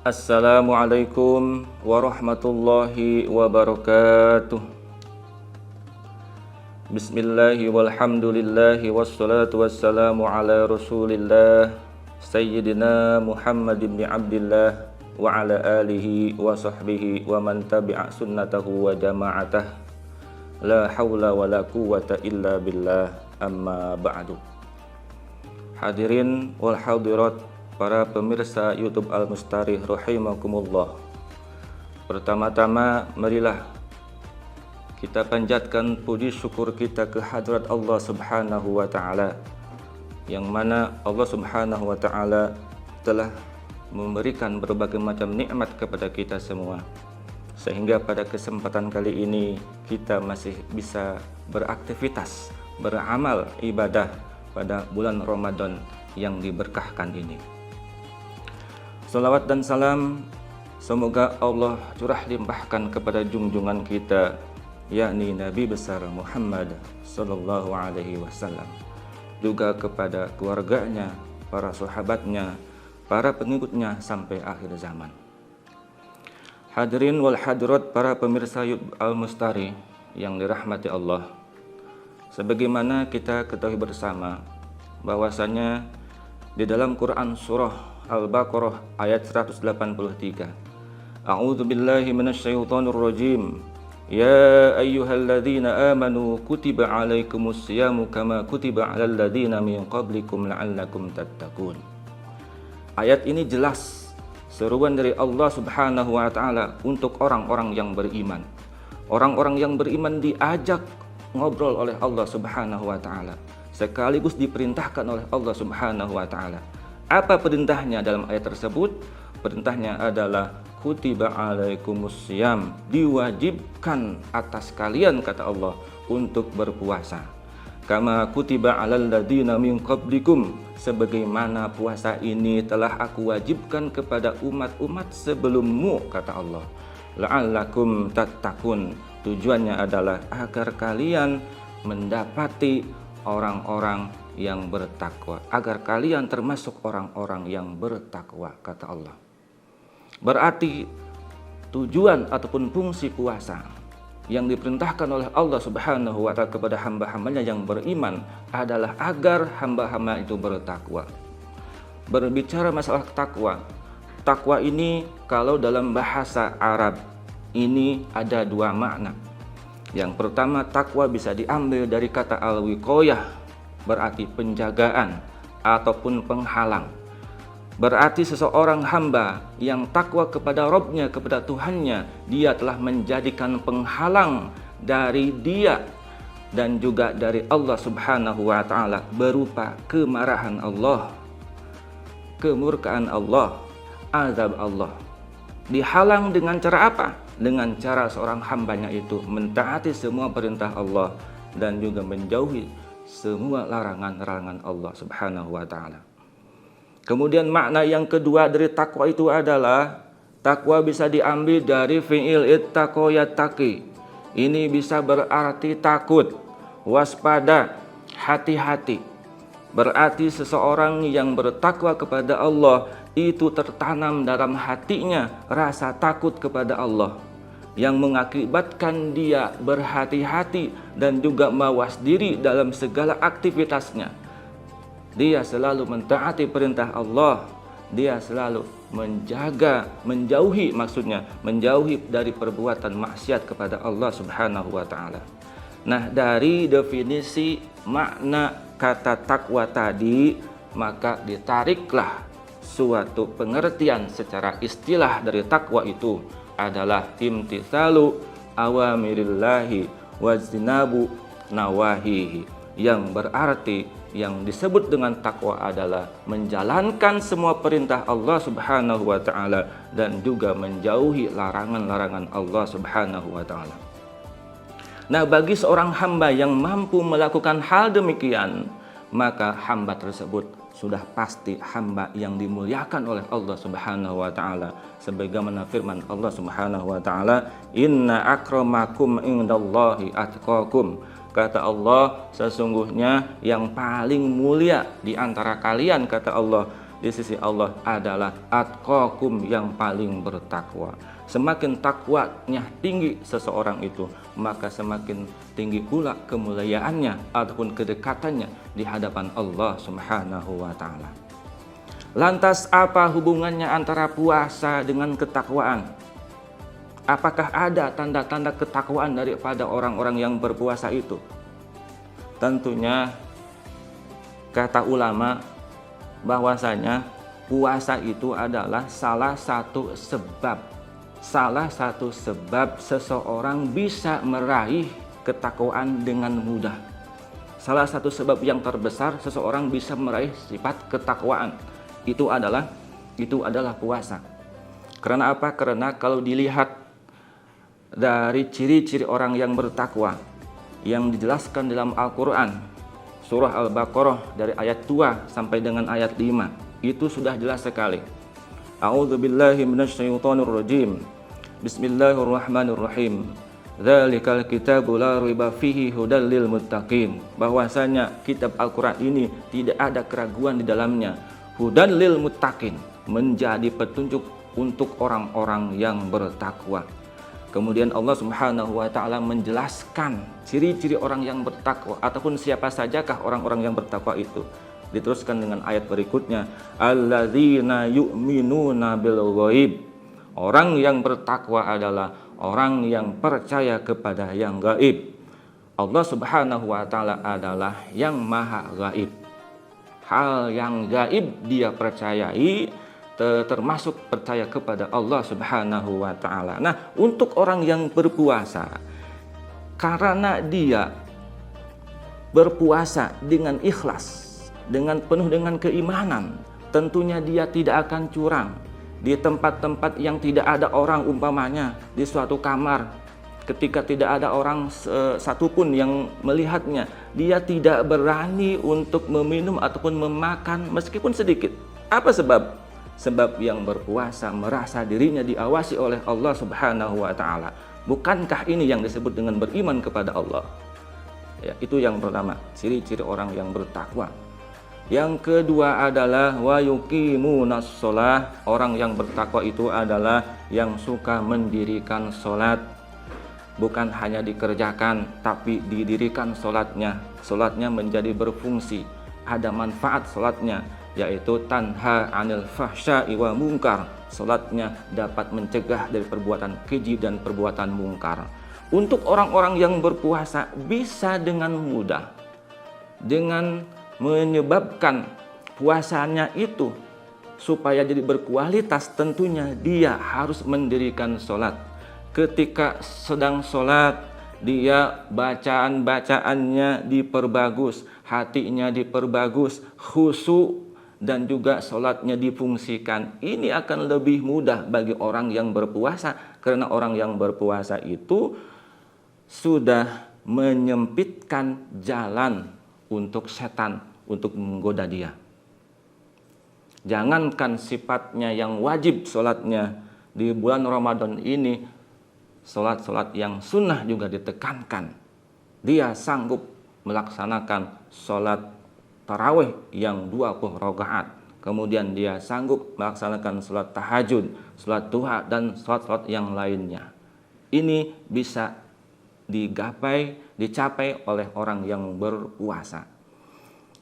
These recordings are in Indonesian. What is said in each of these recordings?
Assalamualaikum warahmatullahi wabarakatuh. Bismillahi walhamdulillahi wassalatu wassalamu ala rasulillah Sayyidina Muhammad ibn Abdillah wa ala alihi wa sahbihi wa man tabi'a sunnatahu wa jama'atah. La hawla wa la quwwata illa billah, amma ba'du. Hadirin wal hadirat, para pemirsa YouTube Al-Mustarih rahimakumullah. Pertama-tama marilah kita panjatkan puji syukur kita ke hadrat Allah Subhanahu wa taala, yang mana Allah Subhanahu wa taala telah memberikan berbagai macam nikmat kepada kita semua, sehingga pada kesempatan kali ini kita masih bisa beraktivitas, beramal ibadah pada bulan Ramadan yang diberkahkan ini. Salawat dan salam semoga Allah curah limpahkan kepada junjungan kita, yakni Nabi besar Muhammad sallallahu alaihi wasallam, juga kepada keluarganya, para sahabatnya, para pengikutnya sampai akhir zaman. Hadirin wal hadirat, para pemirsa YouTube Al-Mustarih yang dirahmati Allah, sebagaimana kita ketahui bersama bahwasanya di dalam Quran surah Al-Baqarah ayat 183, A'udzu billahi minasyaitonir rajim. Ya ayyuhalladzina amanu kutiba alaikumus syamu kama kutiba alal ladzina min qablikum la'allakum tattaqun. Ayat ini jelas seruan dari Allah Subhanahu wa taala untuk orang-orang yang beriman. Orang-orang yang beriman diajak ngobrol oleh Allah Subhanahu wa taala, sekaligus diperintahkan oleh Allah Subhanahu wa taala. Apa perintahnya dalam ayat tersebut? Perintahnya adalah kutiba alaikumus syiyam, diwajibkan atas kalian, kata Allah, untuk berpuasa. Kama kutiba alal ladzina min qablikum, sebagaimana puasa ini telah aku wajibkan kepada umat-umat sebelummu, kata Allah. La'allakum tattaqun, tujuannya adalah agar kalian mendapati orang-orang yang bertakwa, agar kalian termasuk orang-orang yang bertakwa, kata Allah. Berarti tujuan ataupun fungsi puasa yang diperintahkan oleh Allah Subhanahu wa taala kepada hamba-hambanya yang beriman adalah agar hamba-hamba itu bertakwa. Berbicara masalah takwa, takwa ini kalau dalam bahasa Arab ini ada dua makna. Yang pertama, takwa bisa diambil dari kata al-wiqayah, berarti penjagaan ataupun penghalang. Berarti seseorang hamba yang takwa kepada Rabb-nya, kepada Tuhannya, dia telah menjadikan penghalang dari dia dan juga dari Allah Subhanahu wa taala berupa kemarahan Allah, kemurkaan Allah, azab Allah. Dihalang dengan cara apa? Dengan cara seorang hambanya itu mentaati semua perintah Allah dan juga menjauhi semua larangan-larangan Allah Subhanahu wa taala. Kemudian makna yang kedua dari takwa itu adalah takwa bisa diambil dari fi'il ittaqa yattaqi. Ini bisa berarti takut, waspada, hati-hati. Berarti seseorang yang bertakwa kepada Allah itu tertanam dalam hatinya rasa takut kepada Allah, yang mengakibatkan dia berhati-hati dan juga mawas diri dalam segala aktivitasnya. Dia selalu mentaati perintah Allah, dia selalu menjauhi dari perbuatan maksiat kepada Allah Subhanahu wa taala. Nah, dari definisi makna kata takwa tadi, maka ditariklah suatu pengertian secara istilah dari takwa itu adalah imtitsalu awamirillahi wajtinabu nawahihi, yang berarti yang disebut dengan takwa adalah menjalankan semua perintah Allah Subhanahu wa taala dan juga menjauhi larangan-larangan Allah Subhanahu wa taala. Nah, bagi seorang hamba yang mampu melakukan hal demikian, maka hamba tersebut sudah pasti hamba yang dimuliakan oleh Allah Subhanahu wa taala, sebagaimana firman Allah Subhanahu wa taala, inna akramakum indallahi atqakum. Kata Allah, sesungguhnya yang paling mulia di antara kalian, kata Allah, di sisi Allah adalah atqakum, yang paling bertakwa. Semakin takwanya tinggi seseorang itu, maka semakin tinggi pula kemuliaannya ataupun kedekatannya di hadapan Allah Subhanahu wa taala. Lantas apa hubungannya antara puasa dengan ketakwaan? Apakah ada tanda-tanda ketakwaan daripada orang-orang yang berpuasa itu? Tentunya kata ulama bahwasanya puasa itu adalah salah satu sebab seseorang bisa meraih ketakwaan dengan mudah. Salah satu sebab yang terbesar seseorang bisa meraih sifat ketakwaan itu adalah puasa. Karena apa? Karena kalau dilihat dari ciri-ciri orang yang bertakwa yang dijelaskan dalam Al-Quran, surah Al-Baqarah dari ayat 2 sampai dengan ayat 5, itu sudah jelas sekali. A'udzubillahi minasyaitonirrajim. Bismillahirrahmanirrahim. Dzalikal kitabu la raiba fihi hudal lil muttaqin. Bahwasanya kitab Al-Quran ini tidak ada keraguan di dalamnya. Hudal lil muttaqin, menjadi petunjuk untuk orang-orang yang bertakwa. Kemudian Allah Subhanahu wa taala menjelaskan ciri-ciri orang yang bertakwa ataupun siapa sajakah orang-orang yang bertakwa itu. Diteruskan dengan ayat berikutnya, alladzina yu'minuna bil ghaib. Orang yang bertakwa adalah orang yang percaya kepada yang gaib. Allah Subhanahu wa taala adalah yang maha gaib. Hal yang gaib dia percayai, termasuk percaya kepada Allah Subhanahu wa taala. Nah, untuk orang yang berpuasa, karena dia berpuasa dengan ikhlas, dengan penuh dengan keimanan, tentunya dia tidak akan curang. Di tempat-tempat yang tidak ada orang, umpamanya di suatu kamar, ketika tidak ada orang satupun yang melihatnya, dia tidak berani untuk meminum ataupun memakan meskipun sedikit. Apa sebab? Sebab yang berpuasa merasa dirinya diawasi oleh Allah Subhanahu wa taala. Bukankah ini yang disebut dengan beriman kepada Allah? Ya, itu yang pertama, ciri-ciri orang yang bertakwa. Yang kedua adalah wa yuqimunas shalah. Orang yang bertakwa itu adalah yang suka mendirikan salat. Bukan hanya dikerjakan, tapi didirikan salatnya. Salatnya menjadi berfungsi, ada manfaat salatnya, yaitu tanha anil fahsya'i wa munkar. Salatnya dapat mencegah dari perbuatan keji dan perbuatan mungkar. Untuk orang-orang yang berpuasa bisa dengan mudah, dengan menyebabkan puasanya itu supaya jadi berkualitas, tentunya dia harus mendirikan salat. Ketika sedang salat, dia bacaan-bacaannya diperbagus, hatinya diperbagus, khusyuk, dan juga sholatnya difungsikan. Ini akan lebih mudah bagi orang yang berpuasa, karena orang yang berpuasa itu sudah menyempitkan jalan untuk setan untuk menggoda dia. Jangankan sifatnya yang wajib sholatnya di bulan Ramadan ini, sholat-sholat yang sunnah juga ditekankan. Dia sanggup melaksanakan sholat tarawih yang 20 rakaat. Kemudian dia sanggup melaksanakan sholat tahajud, sholat duha, dan sholat-sholat yang lainnya. Ini bisa dicapai oleh orang yang berpuasa.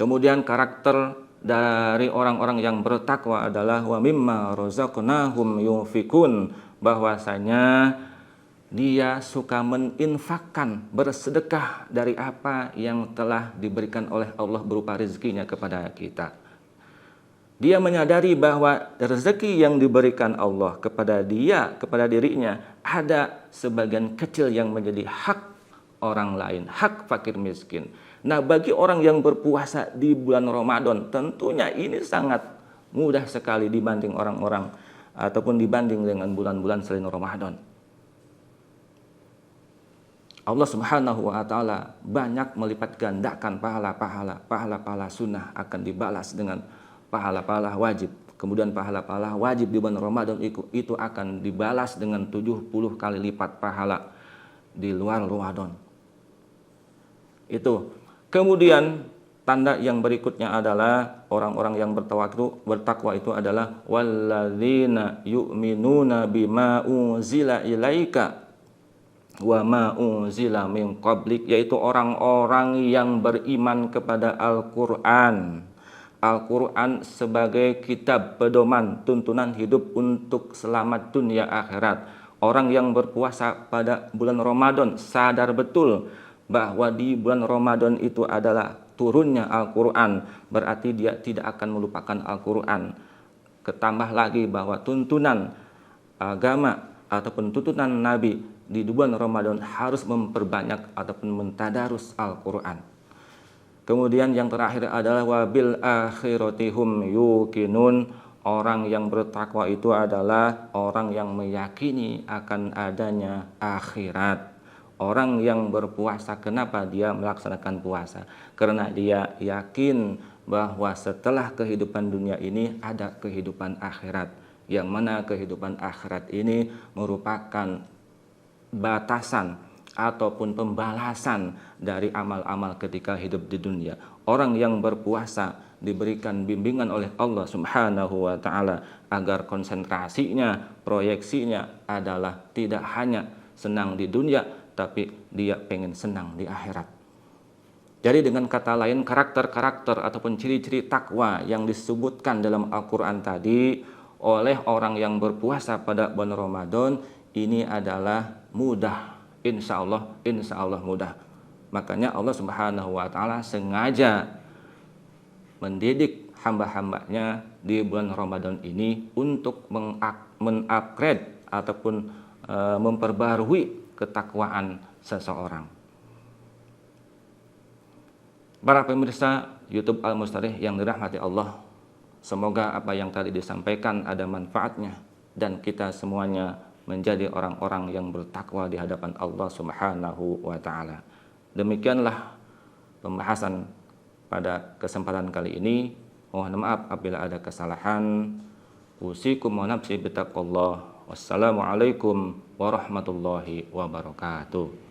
Kemudian karakter dari orang-orang yang bertakwa adalah wa mimma razaqnahum yunfikun, bahwasanya dia suka meninfakkan, bersedekah dari apa yang telah diberikan oleh Allah berupa rezekinya kepada kita. Dia menyadari bahwa rezeki yang diberikan Allah kepada dia, kepada dirinya, ada sebagian kecil yang menjadi hak orang lain, hak fakir miskin. Nah, bagi orang yang berpuasa di bulan Ramadan, tentunya ini sangat mudah sekali dibanding orang-orang ataupun dibanding dengan bulan-bulan selain Ramadan. Allah Subhanahu wa taala banyak melipat gandakan pahala-pahala sunnah akan dibalas dengan pahala-pahala wajib. Kemudian pahala-pahala wajib di bulan Ramadan itu akan dibalas dengan 70 kali lipat pahala di luar Ramadan. Itu. Kemudian tanda yang berikutnya adalah orang-orang yang bertakwa itu adalah walladzina yu'minuna bima unzila ilaika wa ma unzila min qablik, yaitu orang-orang yang beriman kepada Al-Qur'an. Al-Qur'an sebagai kitab pedoman tuntunan hidup untuk selamat dunia akhirat. Orang yang berpuasa pada bulan Ramadan sadar betul bahwa di bulan Ramadan itu adalah turunnya Al-Quran, berarti dia tidak akan melupakan Al-Quran. Ketambah lagi bahwa tuntunan agama ataupun tuntunan Nabi di bulan Ramadan harus memperbanyak ataupun mentadarus Al-Quran. Kemudian yang terakhir adalah wabil akhirati hum yuqinun. Orang yang bertakwa itu adalah orang yang meyakini akan adanya akhirat. Orang yang berpuasa, kenapa dia melaksanakan puasa? Karena dia yakin bahwa setelah kehidupan dunia ini ada kehidupan akhirat, yang mana kehidupan akhirat ini merupakan batasan ataupun pembalasan dari amal-amal ketika hidup di dunia. Orang yang berpuasa diberikan bimbingan oleh Allah Subhanahu wa taala agar konsentrasinya, proyeksinya adalah tidak hanya senang di dunia, tapi dia pengen senang di akhirat. Jadi dengan kata lain, karakter-karakter ataupun ciri-ciri takwa yang disebutkan dalam Al-Quran tadi oleh orang yang berpuasa pada bulan Ramadan ini adalah mudah, insya Allah mudah. Makanya Allah Subhanahu wa taala sengaja mendidik hamba-hambanya di bulan Ramadan ini untuk mengupgrade ataupun memperbarui ketakwaan seseorang. Para pemirsa YouTube Al-Mustarih yang dirahmati Allah, semoga apa yang tadi disampaikan ada manfaatnya dan kita semuanya menjadi orang-orang yang bertakwa di hadapan Allah Subhanahu wa taala. Demikianlah pembahasan pada kesempatan kali ini. Mohon maaf apabila ada kesalahan. Usikum wa nafsi bittaqwallah. Wassalamualaikum warahmatullahi wabarakatuh.